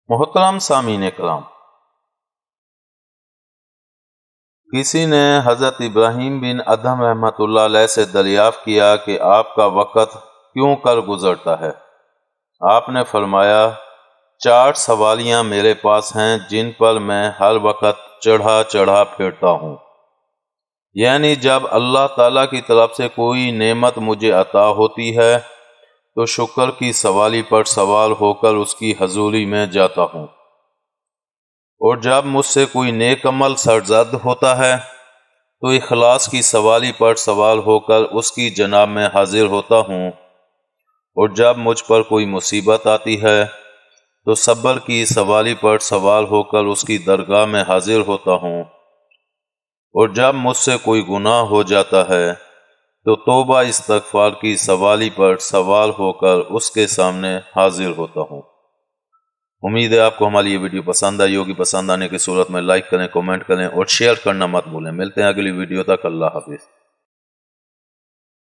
محترم سامعین کرام، کسی نے حضرت ابراہیم بن ادھم رحمۃ اللہ علیہ سے دریافت کیا کہ آپ کا وقت کیوں کر گزرتا ہے؟ آپ نے فرمایا، 4 سوالیاں میرے پاس ہیں جن پر میں ہر وقت چڑھا پھرتا ہوں۔ یعنی جب اللہ تعالیٰ کی طرف سے کوئی نعمت مجھے عطا ہوتی ہے تو شکر کی سوالی پر سوال ہو کر اس کی حضوری میں جاتا ہوں، اور جب مجھ سے کوئی نیک عمل سرزد ہوتا ہے تو اخلاص کی سوالی پر سوال ہو کر اس کی جناب میں حاضر ہوتا ہوں، اور جب مجھ پر کوئی مصیبت آتی ہے تو صبر کی سوالی پر سوال ہو کر اس کی درگاہ میں حاضر ہوتا ہوں، اور جب مجھ سے کوئی گناہ ہو جاتا ہے تو توبہ استغفار کی سوالی پر سوال ہو کر اس کے سامنے حاضر ہوتا ہوں۔ امید ہے آپ کو ہماری یہ ویڈیو پسند آئی ہوگی۔ پسند آنے کی صورت میں لائک کریں، کمنٹ کریں اور شیئر کرنا مت بھولیں۔ ملتے ہیں اگلی ویڈیو تک۔ اللہ حافظ۔